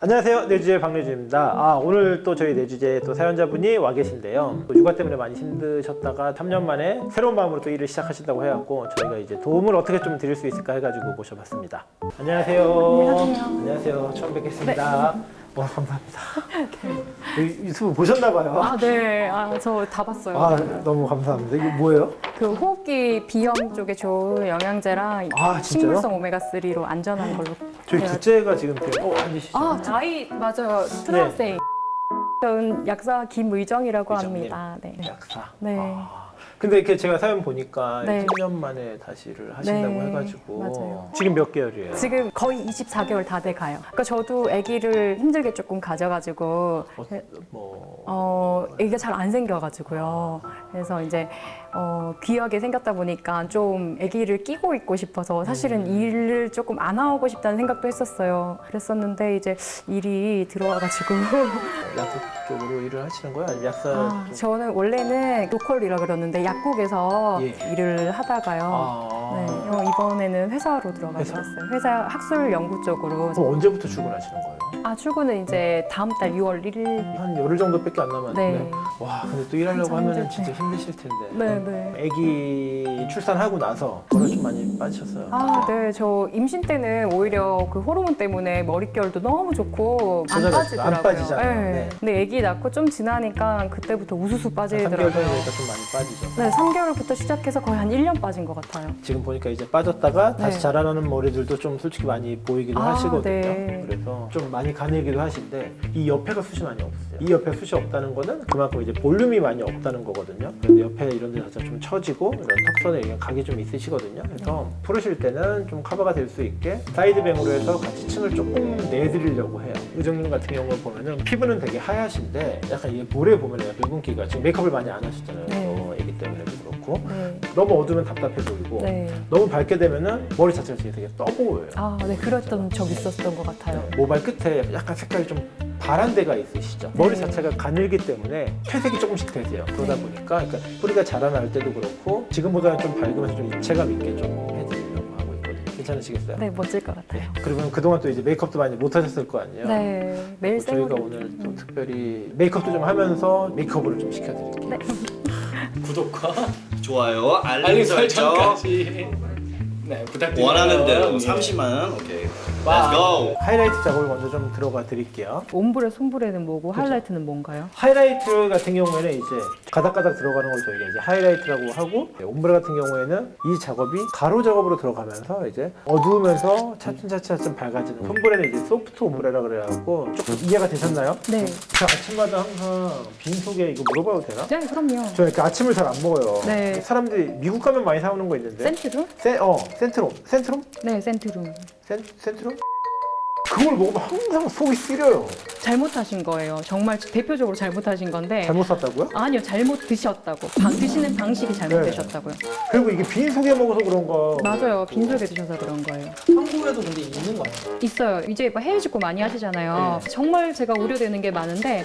안녕하세요, 내주제 박내주입니다. 오늘 또 저희 내주제 또 사연자분이 와 계신데요. 육아 때문에 많이 힘드셨다가 3년 만에 새로운 마음으로 또 일을 시작하신다고 해갖고 저희가 이제 도움을 어떻게 좀 드릴 수 있을까 해가지고 모셔봤습니다. 안녕하세요. 안녕하세요. 처음 뵙겠습니다. 와, 감사합니다. 유튜브 보셨나봐요. 네. 저 다 봤어요. 너무 감사합니다. 이거 뭐예요? 그 호흡기 비염 쪽에 좋은 영양제랑 진짜요? 식물성 오메가3로 안전한 걸로. 저희 해야- 둘째가 지금 앉으시죠? 나이 맞아요. 초등학생. 저는 약사 김의정이라고 의정님. 합니다. 네. 약사. 네. 근데 이렇게 제가 사연 보니까 네. 10년 만에 다시 일을 하신다고 네, 해가지고 맞아요. 지금 몇 개월이에요? 지금 거의 24개월 다 돼 가요. 그러니까 저도 아기를 힘들게 조금 가져가지고 아기가 잘 안 생겨가지고요. 그래서 이제 귀하게 생겼다 보니까 좀 아기를 끼고 있고 싶어서 사실은 일을 조금 안 하고 싶다는 생각도 했었어요. 그랬었는데 이제 일이 들어와가지고 약국 쪽으로 일을 하시는 거예요? 아니면 약사 쪽? 저는 원래는 로컬이라 그러는데 약국에서 일을 하다가요. 네, 이번에는 회사로 들어가게 회사? 됐어요. 회사 학술 연구 쪽으로. 그럼 언제부터 출근하시는 거예요? 출근은 이제 다음 달 6월 1일. 한 열흘 정도밖에 안 남았는데 네. 와, 근데 또 일하려고 진짜 하면 힘들지. 진짜 힘드실 텐데 네. 아기 출산하고 나서 머리 좀 많이 빠지셨어요? 네. 저 임신 때는 오히려 그 호르몬 때문에 머릿결도 너무 좋고 안 안 빠지더라고요. 빠지잖아요. 네. 근데 아기 낳고 좀 지나니까 그때부터 우수수 3개월 빠지더라고요. 전이니까 좀 많이 빠지죠. 네, 3개월부터 시작해서 거의 한 1년 빠진 것 같아요. 지금 보니까 이제 빠졌다가 다시 네. 자라나는 머리들도 좀 솔직히 많이 보이기도 하시거든요. 네. 그래서 좀 많이 가늘기도 하신데 이 옆에가 숱이 많이 없어요. 이 옆에 숱이 없다는 거는 그만큼 이제 볼륨이 많이 없다는 거거든요. 그래서 옆에 이런 데 자체가 좀 처지고 이런 턱선에 이런 각이 좀 있으시거든요. 그래서 풀으실 때는 좀 커버가 될 수 있게 사이드뱅으로 해서 같이 층을 조금 내드리려고 해요. 의정님 같은 경우 보면은 피부는 되게 하얗신데 약간 이게 볼에 보면 약간 붉은기가 지금 메이크업을 많이 안 하셨잖아요. 네. 애기 때문에도 그렇고 네. 너무 어두우면 답답해 보이고 네. 너무 밝게 되면은 머리 자체가 되게 떠 보여요. 네, 그랬던 적 있었던 것 같아요. 모발 끝에 약간 색깔이 좀 파란 데가 있으시죠. 머리 자체가 가늘기 때문에 회색이 조금씩 되세요. 그러다 네. 보니까 그러니까 뿌리가 자라날 때도 그렇고 지금보다는 좀 밝으면서 좀 입체감 있게 좀 해드리려고 하고 있거든요. 괜찮으시겠어요? 네, 멋질 것 같아요. 그러면 그동안 또 이제 메이크업도 많이 못 하셨을 거 아니에요? 네, 매일 저희가 생으로. 오늘 또 특별히 메이크업도 좀 하면서 메이크업을 좀 시켜드릴게요. 네. 구독과 좋아요, 알림 설정 네, 부탁드립니다. 원하는 대로 예. 30만 원 오케이. 와. Let's go. 하이라이트 작업을 먼저 좀 들어가 드릴게요. 옴브레, 솜브레는 뭐고 하이라이트는 뭔가요? 하이라이트 같은 경우에는 이제 가닥가닥 들어가는 걸 저희가 이제 하이라이트라고 하고, 옴브레 같은 경우에는 이 작업이 가로 작업으로 들어가면서 이제 어두우면서 차츰차츰 밝아지는. 솜브레는 이제 소프트 옴브레라 그래갖고 조금 이해가 되셨나요? 네. 저 아침마다 항상 빈속에 이거 물어봐도 되나? 네, 그럼요. 저 이렇게 아침을 잘 안 먹어요. 네. 사람들이 미국 가면 많이 사오는 거 있는데. 센트룸? 센트롬. 센트롬? 네, 센트룸. 센트롬? 그걸 먹으면 항상 속이 쓰려요. 잘못하신 거예요. 정말 대표적으로 잘못하신 건데. 잘못 샀다고요? 아니요, 잘못 드셨다고. 드시는 방식이 잘못되셨다고요. 그리고 이게 빈속에 먹어서 그런가. 맞아요, 빈속에 드셔서 그런 거예요. 한국에도 근데 있는 거 같아요. 있어요. 이제 막 해외 직구 많이 하시잖아요. 정말 제가 우려되는 게 많은데,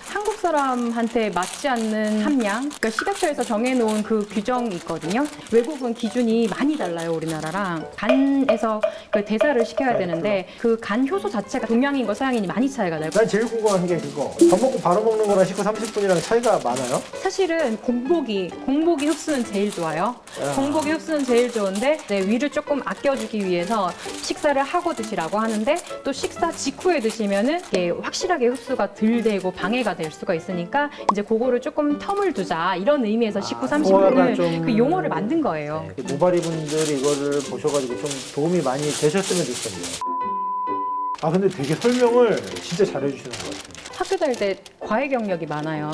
한국 사람한테 맞지 않는 함량, 그러니까 식약처에서 정해놓은 그 규정이 있거든요. 외국은 기준이 많이 달라요, 우리나라랑. 간에서 그 대사를 시켜야 되는데 그 간 효소 자체가 동양인과 서양인이 많이 차이가 나요. 난 제일 궁금한 게 그거. 밥 먹고 바로 먹는 거랑 식후 30분이랑 차이가 많아요? 사실은 공복이 흡수는 제일 좋아요. 야. 공복이 흡수는 제일 좋은데 위를 조금 아껴주기 위해서 식사를 하고 드시라고 하는데 또 식사 직후에 드시면은 이게 확실하게 흡수가 덜 되고 방해가 될 수가 있으니까 이제 그거를 조금 텀을 두자 이런 의미에서 식후 소화가 30분을 좀- 그 용어를 만든 거예요. 모발이 분들이 이거를 보셔가지고 좀 도움이 많이 되셨으면 좋겠네요. 근데 되게 설명을 진짜 잘해주시는 것 같아요. 학교 다닐 때 과외 경력이 많아요.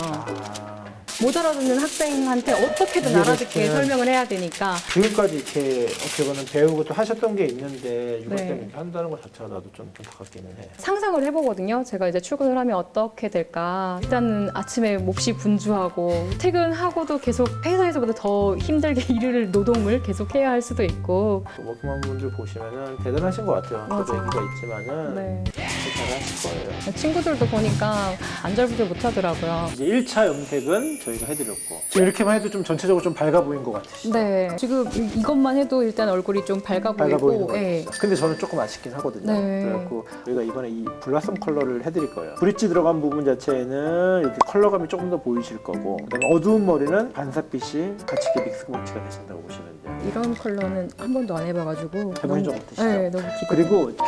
못 알아듣는 학생한테 어떻게든 이해를 알아듣게 시키는- 설명을 해야 되니까 지금까지 이렇게 어떻게 보면 배우고 또 하셨던 게 있는데 육아 네. 때문에 이렇게 한다는 것 자체가 나도 좀 안타깝기는 해. 상상을 해보거든요. 제가 이제 출근을 하면 어떻게 될까. 일단은 아침에 몹시 분주하고 퇴근하고도 계속 회사에서보다 더 힘들게 일을 노동을 계속 해야 할 수도 있고. 워킹맘 분들 보시면은 대단하신 것 같아요. 저도 맞아요. 얘기가 있지만은 네. 잘하실 거예요. 친구들도 보니까 안절부절 못하더라고요. 이제 1차 염색은 저희가 저희가 해드렸고 지금 이렇게만 해도 좀 전체적으로 좀 밝아 보인 것 같으시죠? 네. 지금 이것만 해도 일단 얼굴이 좀 밝아 밝아 보이는 보이고. 거 네. 같아요. 근데 저는 조금 아쉽긴 하거든요. 네. 그래갖고 저희가 이번에 이 블라썸 컬러를 해드릴 거예요. 브릿지 들어간 부분 자체에는 이렇게 컬러감이 조금 더 보이실 거고, 그다음에 어두운 머리는 반사빛이 같이 이렇게 믹스 매치가 되신다고 보시면 돼요. 이런 컬러는 한 번도 안 해봐가지고. 해보신 적 너무- 없으시죠? 네, 너무 기대. 그리고 핑크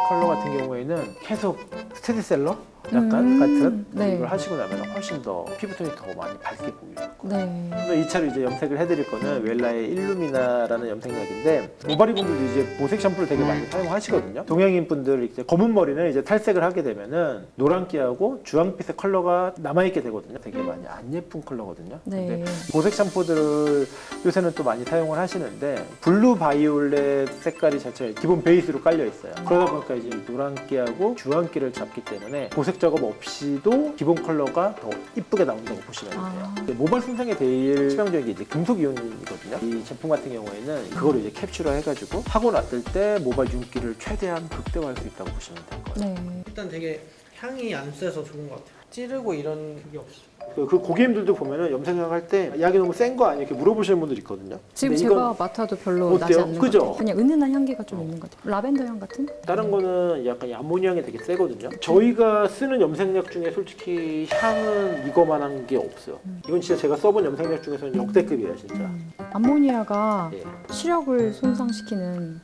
컬러 같은 경우에는 계속 스테디셀러 약간 같은 네. 이걸 하시고 나면 훨씬 더 피부톤이 더 많이 밝게 보이실 거예요. 네. 그래서 이 차로 이제 염색을 해드릴 거는 웰라의 일루미나라는 염색약인데, 모발이 분들도 이제 보색 샴푸를 되게 많이 사용하시거든요. 동양인 분들 이제 검은 머리는 이제 탈색을 하게 되면은 노란기하고 주황빛의 컬러가 남아있게 되거든요. 되게 많이 안 예쁜 컬러거든요. 네. 근데 보색 샴푸들을 요새는 또 많이 사용을 하시는데, 블루 바이올렛 색깔이 자체가 기본 베이스로 깔려 있어요. 그러다 보니까 이제 노란기하고 주황기를 잡기 때문에 보색 작업 없이도 기본 컬러가 더 이쁘게 나온다고 보시면 돼요. 근데 모발 손상에 제일 치명적인 게 이제 금속 이온이거든요. 이 제품 같은 경우에는 그거를 이제 캡슐화 해가지고 하고 났을 때 모발 윤기를 최대한 극대화할 수 있다고 보시면 될 거예요. 네. 일단 되게 향이 안 세서 좋은 것 같아요. 찌르고 이런 게 없어. 그 고객님들도 보면은 염색약 할 때 약이 너무 센 거 아니에요? 이렇게 물어보시는 분들 있거든요. 지금 근데 제가 이건 맡아도 별로 어때요? 나지 않는 그죠? 것 같아요. 그냥 은은한 향기가 좀 있는 것 같아요. 라벤더 향 같은? 다른 거는 약간 이 암모니아향이 되게 세거든요. 저희가 쓰는 염색약 중에 솔직히 향은 이거만한 게 없어요. 이건 진짜 제가 써본 염색약 중에서는 역대급이에요, 진짜. 암모니아가 예. 시력을 손상시키는.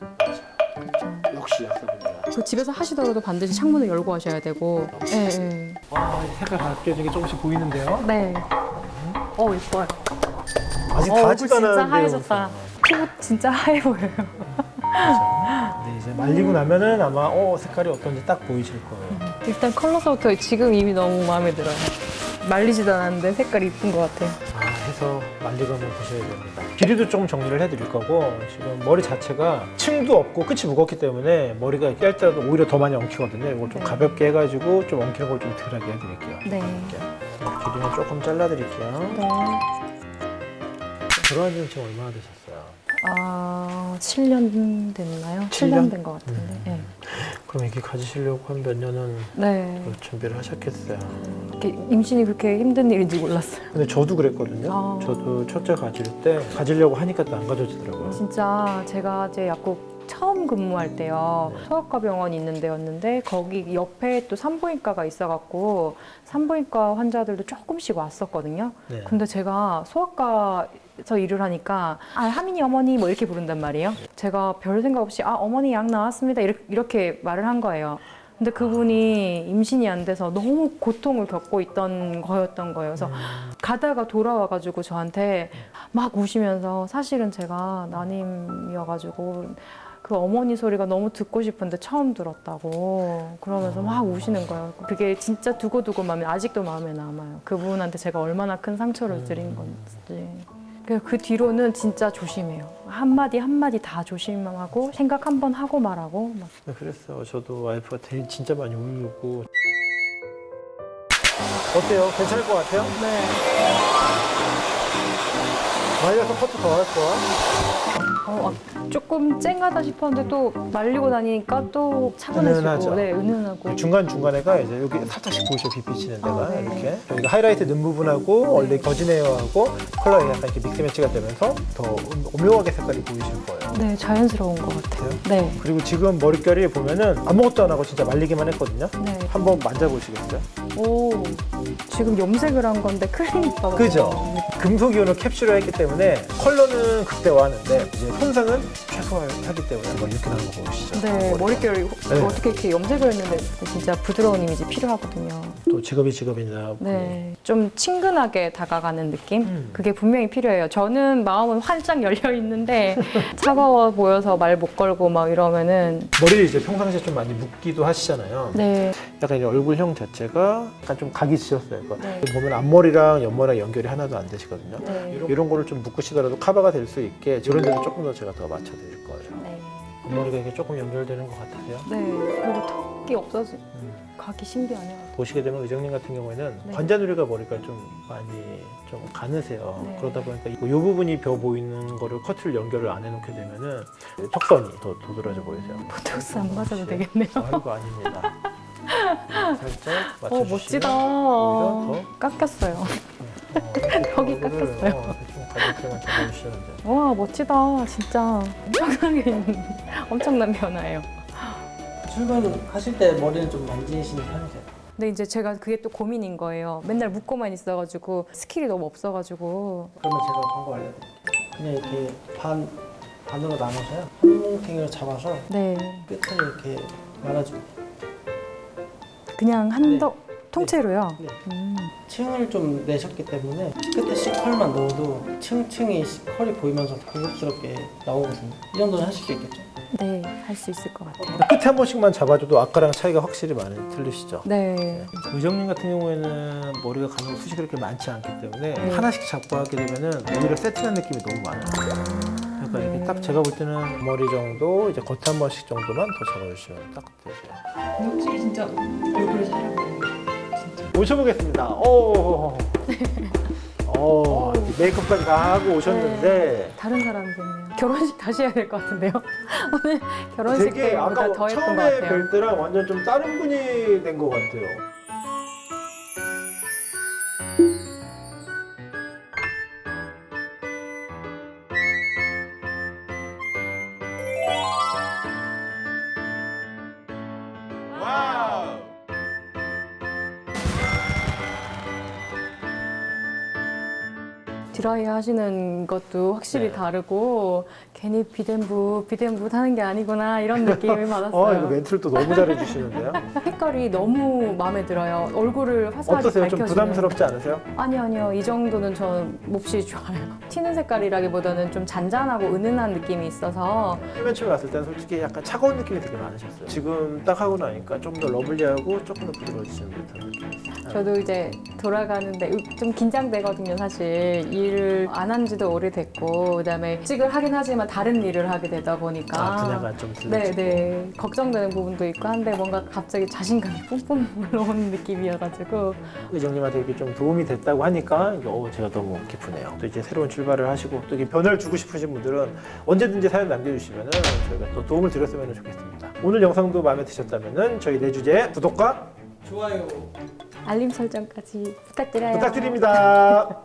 그렇죠. 역시 약사분이라. 그 집에서 하시더라도 반드시 창문을 열고 하셔야 되고. 네, 네. 와, 색깔 바뀌어진 게 조금씩 보이는데요. 네. 이뻐요. 아직 다 얼굴 하지도 진짜 않았는데. 하얘졌다. 피부 진짜 하얘 보여요. 근데 이제 말리고 나면은 아마 색깔이 어떤지 딱 보이실 거예요. 일단 컬러서부터 지금 이미 너무 마음에 들어요. 말리지도 않았는데 색깔이 이쁜 것 같아요. 해서 말리고 한번 보셔야 됩니다. 길이도 좀 정리를 해드릴 거고, 지금 머리 자체가 층도 없고 끝이 무겁기 때문에 머리가 깰 때도 오히려 더 많이 엉키거든요. 이걸 좀 가볍게 해가지고 좀 엉키는 걸 좀 덜하게 해드릴게요. 네. 길이는 조금 잘라드릴게요. 네. 들어간 지는 지금 얼마나 되셨어요? 7년 됐나요? 7년 된 것 같은데. 네. 그럼 이렇게 가지시려고 한 몇 년은 네. 준비를 하셨겠어요. 이렇게 임신이 그렇게 힘든 일인지 몰랐어요. 근데 저도 그랬거든요. 아. 저도 첫째 가질 때 가지려고 하니까 또 안 가져지더라고요. 진짜 제가 제 약국 처음 근무할 때요. 소아과 병원이 있는 데였는데 거기 옆에 또 산부인과가 있어갖고 산부인과 환자들도 조금씩 왔었거든요. 네. 근데 제가 소아과에서 일을 하니까 하민이 어머니 뭐 이렇게 부른단 말이에요. 제가 별 생각 없이 어머니 약 나왔습니다 이렇게 말을 한 거예요. 근데 그분이 임신이 안 돼서 너무 고통을 겪고 있던 거였던 거예요. 그래서 가다가 돌아와가지고 저한테 막 우시면서, 사실은 제가 난임이어가지고 그 어머니 소리가 너무 듣고 싶은데 처음 들었다고 그러면서 막 우시는 거예요. 그게 진짜 두고두고 아직도 마음에 남아요. 그분한테 제가 얼마나 큰 상처를 드린 건지. 그 뒤로는 진짜 조심해요. 한마디 다 조심하고 생각 한번 하고 말하고 막. 네, 그랬어요. 저도 와이프가 되게 진짜 많이 울고. 어때요? 괜찮을 것 같아요? 네. 말려서 커트 더 할 거야? 조금 쨍하다 싶었는데 또 말리고 다니니까 또 차분해지고, 은은하죠. 네, 은은하고. 중간중간에가 이제 여기 살짝씩 보이죠? 빛 비치는 데가 네. 이렇게. 저희가 하이라이트 눈 부분하고 원래 거진 헤어하고 컬러가 약간 이렇게 믹스 매치가 되면서 더 오묘하게 색깔이 보이실 거예요. 네, 자연스러운 것 같아요. 네. 그리고 지금 머릿결이 보면은 아무것도 안 하고 진짜 말리기만 했거든요. 네. 한번 만져보시겠어요? 오, 지금 염색을 한 건데 클리닉 그죠? 금속 이온을 캡슐화했기 때문에 컬러는 극대화하는데 이제 손상은 최소화하기 때문에 뭐 이렇게 나온 거 보이시죠? 네, 머릿결이 네. 어떻게 이렇게 염색을 했는데 진짜 부드러운 이미지 필요하거든요. 또 직업이냐. 네, 좀 친근하게 다가가는 느낌? 그게 분명히 필요해요. 저는 마음은 활짝 열려 있는데 차가워 보여서 말 못 걸고 막 이러면은. 머리 이제 평상시에 좀 많이 묶기도 하시잖아요. 네, 약간 이제 얼굴형 자체가 약간 좀 각이 지셨어요. 네. 보면 앞머리랑 옆머리랑 연결이 하나도 안 되시거든요. 네. 이런 거를 좀 묶으시더라도 커버가 될 수 있게 이런 데는 조금 더 제가 더 맞춰드릴 거예요. 네. 앞머리가 이게 조금 연결되는 것 같으세요? 네, 그리고 턱이 없어지. 각이 신기하네요. 보시게 되면 의정님 같은 경우에는 네. 관자놀이가 머리가 좀 많이 좀 가느세요. 네. 그러다 보니까 이 부분이 벼 보이는 거를 커트를 연결을 안 해놓게 되면은 턱선이 더 도드라져 보이세요. 보톡스 안 맞아도 되겠네요. 아이고 아닙니다. 살짝 맞춰주시면 멋지다. 오히려 더 깎였어요. 여기 깎았어요. 대충 가볍게만 잡아주시는데. 와 멋지다 진짜 엄청난 변화예요. 출근하실 때 머리는 좀 만지시는 편이세요? 근데 이제 제가 그게 또 고민인 거예요. 맨날 묶고만 있어가지고 스킬이 너무 없어가지고. 그러면 제가 방법 알려드릴게요. 그냥 이렇게 반으로 나눠서요. 한 뭉탱이를 잡아서 네. 끝을 이렇게 말아줍니다. 그냥 통째로요. 네. 음. 층을 좀 내셨기 때문에 끝에 C컬만 넣어도 층층이 컬이 보이면서 고급스럽게 나오거든요. 이 정도는 하실 수 있겠죠? 네, 할 수 있을 것 같아요. 끝에 한 번씩만 잡아줘도 아까랑 차이가 확실히 많이 틀리시죠? 네. 의정님 같은 경우에는 머리가 가는 숱이 그렇게 많지 않기 때문에 네. 하나씩 잡고 하게 되면은 오히려 세팅한 느낌이 너무 많아요. 그러니까 이렇게 딱 제가 볼 때는 머리 정도 이제 겉에 한 번씩 정도만 더 잡아주시면 딱 되죠. 확실히 진짜 얼굴을 잘하고 모셔보겠습니다. 메이크업까지 다 하고 오셨는데 다른 사람이 됐네요. 결혼식 다시 해야 될 것 같은데요. 오늘 결혼식 되게 때보다 아까 더 예쁜 것 처음에 같아요. 뵐 때랑 완전 좀 다른 분이 된 것 같아요. 와우. 드라이 하시는 것도 확실히 네. 다르고 괜히 비덴붓 하는 게 아니구나 이런 느낌을 이거 받았어요. 멘트를 또 너무 잘해주시는데요. 색깔이 너무 마음에 들어요. 얼굴을 화사하게 어떠세요? 좀 밝혀주는. 부담스럽지 않으세요? 아니요. 이 정도는 전 몹시 좋아요. 튀는 색깔이라기보다는 좀 잔잔하고 은은한 느낌이 있어서 맨 처음에 왔을 때는 솔직히 약간 차가운 느낌이 되게 많으셨어요. 지금 딱 하고 나니까 좀 더 러블리하고 조금 더 부드러워지시는 듯한 느낌이 있어요. 저도 이제 돌아가는데 좀 긴장되거든요, 사실. 일을 안 한 지도 오래됐고, 그다음에 직을 하긴 하지만 다른 일을 하게 되다 보니까. 분야가 좀 틀리죠. 네. 걱정되는 부분도 있고 한데 뭔가 갑자기 자신감이 뿜뿜 올라오는 느낌이어가지고. 의정님한테 이렇게 좀 도움이 됐다고 하니까 이제 제가 너무 기쁘네요. 또 이제 새로운 출발을 하시고 또 이렇게 변화를 주고 싶으신 분들은 언제든지 사연 남겨주시면 저희가 또 도움을 드렸으면 좋겠습니다. 오늘 영상도 마음에 드셨다면 저희 내주제 구독과 좋아요. 알림 설정까지 부탁드려요. 부탁드립니다.